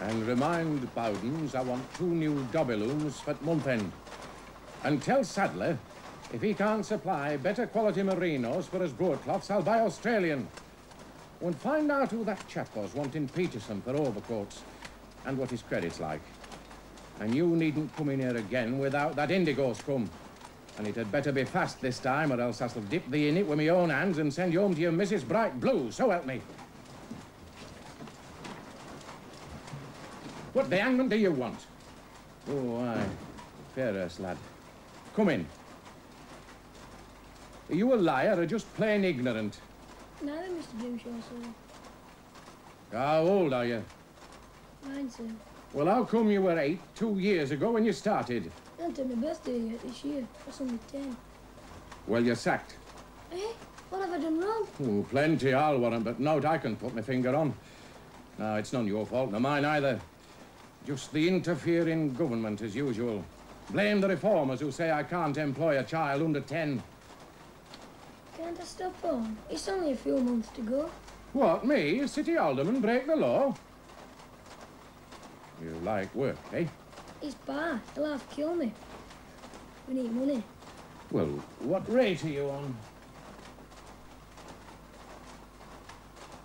And remind Bowdens I want 2 new dobby looms for month end. And tell Sadler, if he can't supply better quality merinos for his broadcloths, I'll buy Australian. And find out who that chap was wanting Peterson for overcoats and what his credit's like. And you needn't come in here again without that indigo scrum. And it had better be fast this time, or else I shall dip thee in it with my own hands and send you home to your Mrs. Bright Blue, so help me. What the hangman do you want? Oh, aye. Fairhurst, lad. Come in. Are you a liar or just plain ignorant? Neither, Mr. Grimshaw, sir. How old are you? 9, sir. Well, how come you were 8 2 years ago when you started? I haven't had my birthday yet this year. That's only 10. Well, you're sacked. Eh? What have I done wrong? Oh, plenty, I'll warrant, but nought I can put my finger on. No, it's none your fault, nor mine either. Just the interfering government, as usual. Blame the reformers who say I can't employ a child under 10. Can't I stop on? It's only a few months to go. What, me, city alderman, break the law? You like work, eh? It's Pa. He'll have to kill me. We need money. Well, what rate are you on?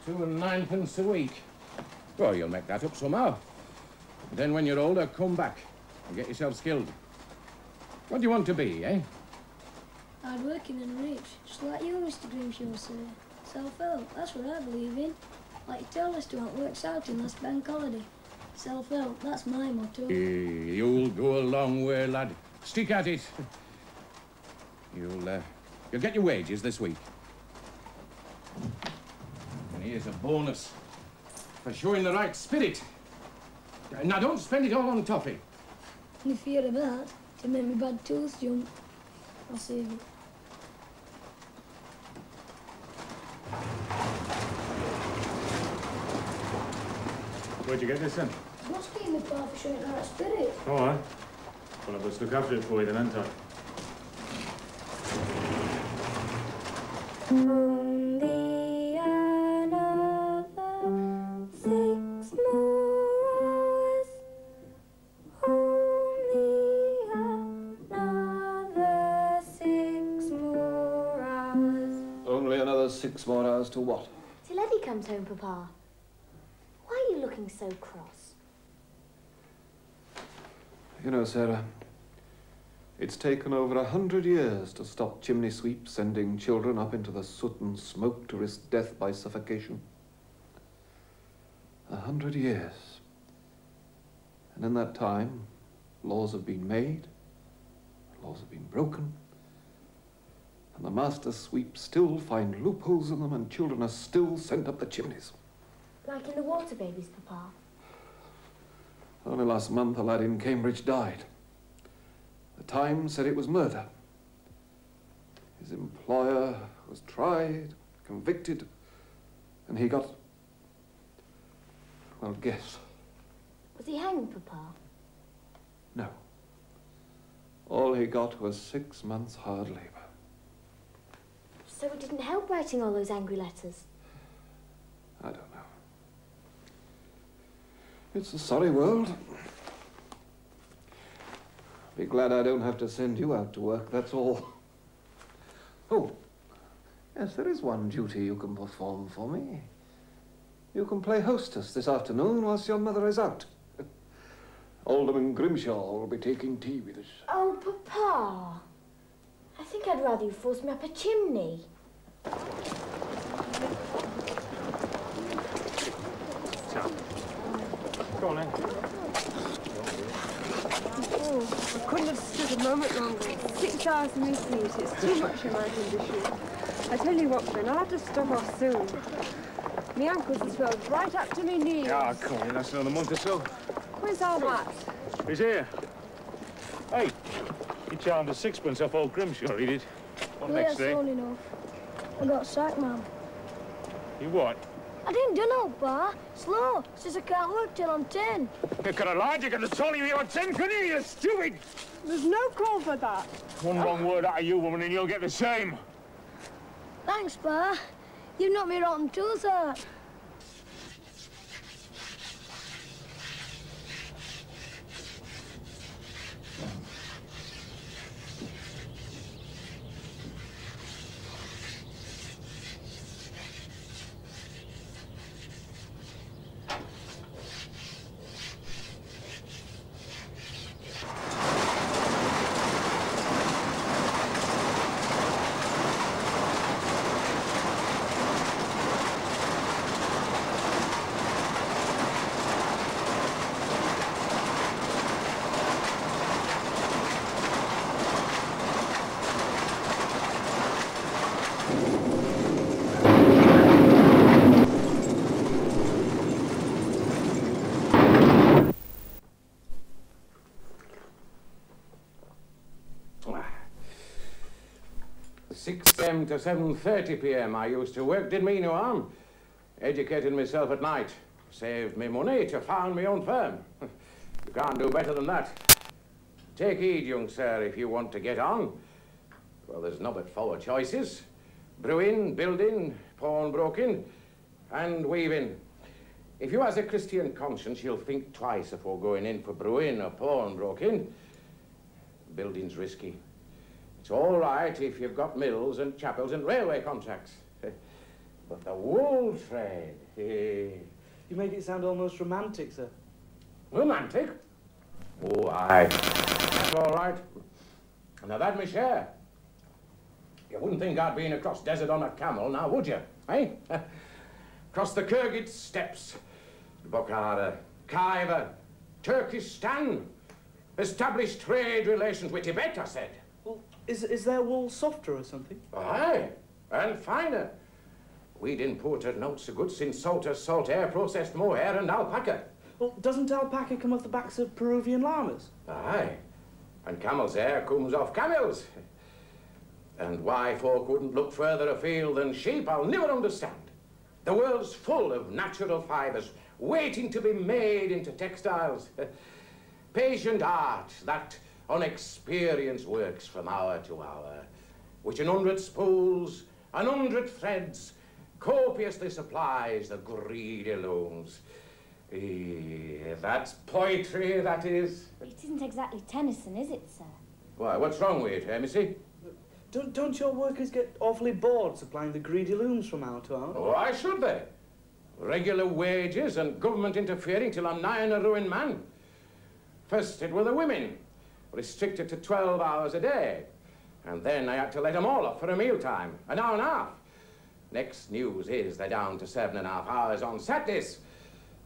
2 and 9pence a week. Well, you'll make that up somehow. Then when you're older, come back and get yourself skilled. What do you want to be, eh? Hard working and rich, just like you, Mr. Grimshaw, sir. Self-help, that's what I believe in. Like you told us to what works out in last bank holiday. Self-help, that's my motto. You'll go a long way, lad. Stick at it. You'll get your wages this week. And here's a bonus for showing the right spirit. Now, don't spend it all on toffee. Any fear of that, to make me bad tooth jump. I'll save it. Where'd you get this then? You must give me Pa for showing the right spirit. Oh, aye. Well, I must look after it for you then, ain't I? Only another 6 more hours. Only another 6 more hours. Only another 6 more hours to what? Till Eddie comes home, Papa. Why are you looking so cross? You know, Sarah, it's taken over 100 years to stop chimney sweeps sending children up into the soot and smoke to risk death by suffocation. 100 years. And in that time, laws have been made, laws have been broken, and the master sweeps still find loopholes in them, and children are still sent up the chimneys. Like in the water babies, Papa? Only last month, a lad in Cambridge died. The Times said it was murder. His employer was tried, convicted, and he got... well, guess. Was he hanged, Papa? No. All he got was 6 months' hard labour. So it didn't help writing all those angry letters? I don't know. It's a sorry world. Be glad I don't have to send you out to work, that's all. Oh, yes, there is one duty you can perform for me. You can play hostess this afternoon whilst your mother is out. Alderman Grimshaw will be taking tea with us. Oh, Papa. I think I'd rather you forced me up a chimney. Go on, then. Oh, I couldn't have stood a moment longer. 6 hours in this heat, it's too much in my condition. I tell you what, Finn, I'll have to stop off soon. My ankles are swelled right up to my knees. Yeah, come on, that's another month or so. Where's our Matt? He's here. Hey, he charmed a 6pence off old Grimshaw, he did. What Yeah, next that's day? all enough. I got sacked, Mum. You what? I didn't do no, Pa. Slow. Says I can't work till I'm 10. You could have lied, you could have told me you were 10, couldn't you, you stupid? There's no call for that. One wrong word out of you, woman, and you'll get the same. Thanks, Pa. You've knocked me rotten tooth out. 6 a.m. to 7:30 p.m. I used to work, did me no harm. Educated myself at night. Saved me money to found my own firm. You can't do better than that. Take heed, young sir, if you want to get on. Well, there's no but 4 choices. Brewing, building, pawnbroking, and weaving. If you has a Christian conscience, you'll think twice before going in for brewing or pawnbroking. Building's risky. It's all right if you've got mills and chapels and railway contracts. But the wool trade, You make it sound almost romantic, sir. Romantic? Oh, aye. That's all right. And I've had my share. You wouldn't think I'd been across desert on a camel, now would you, eh? Across the Kyrgyz steppes, Bukhara, Khyber, Turkestan. Established trade relations with Tibet, I said. Well, is their wool softer or something? Aye, and finer. We'd imported notes of goods in salt air, processed mohair and alpaca. Well, doesn't alpaca come off the backs of Peruvian llamas? Aye, and camel's hair comes off camels. And why folk wouldn't look further afield than sheep, I'll never understand. The world's full of natural fibres, waiting to be made into textiles. Patient art, that unexperienced works from hour to hour, which in 100 spools, 100 threads, copiously supplies the greedy looms. That's poetry, that is. It isn't exactly Tennyson, is it, sir? Why, what's wrong with it, missy? Don't your workers get awfully bored supplying the greedy looms from hour to hour? Why should they? Regular wages and government interfering till I'm nigh on a ruined man. First it were the women, restricted to 12 hours a day. And then I had to let them all off for a mealtime, an hour and a half. Next news is they're down to 7.5 hours on Saturdays.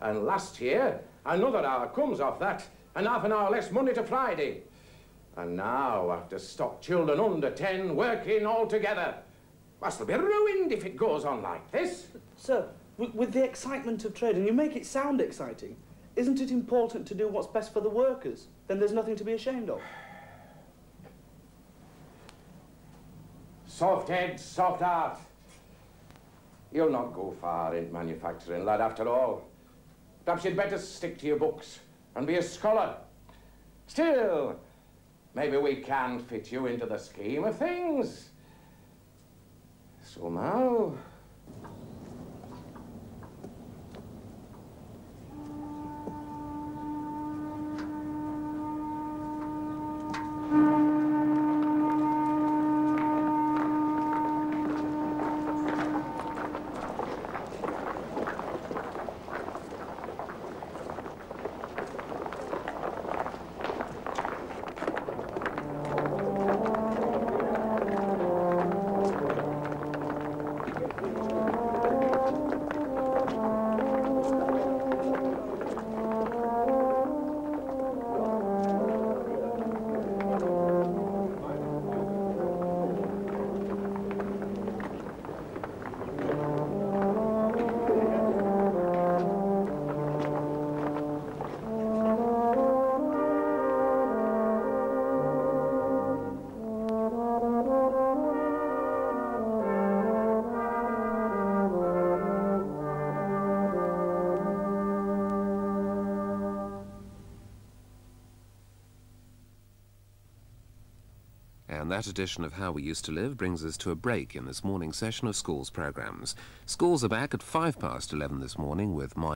And last year, another hour comes off that, and half an hour less Monday to Friday. And now I have to stop children under 10 working all together. They'll be ruined if it goes on like this. Sir, with the excitement of trade, and you make it sound exciting, isn't it important to do what's best for the workers? Then there's nothing to be ashamed of. Soft head, soft heart. You'll not go far in manufacturing, lad, after all. Perhaps you'd better stick to your books and be a scholar. Still, maybe we can fit you into the scheme of things. Somehow. And that edition of How We Used to Live brings us to a break in this morning's session of schools programmes. Schools are back at 11:05 this morning with my...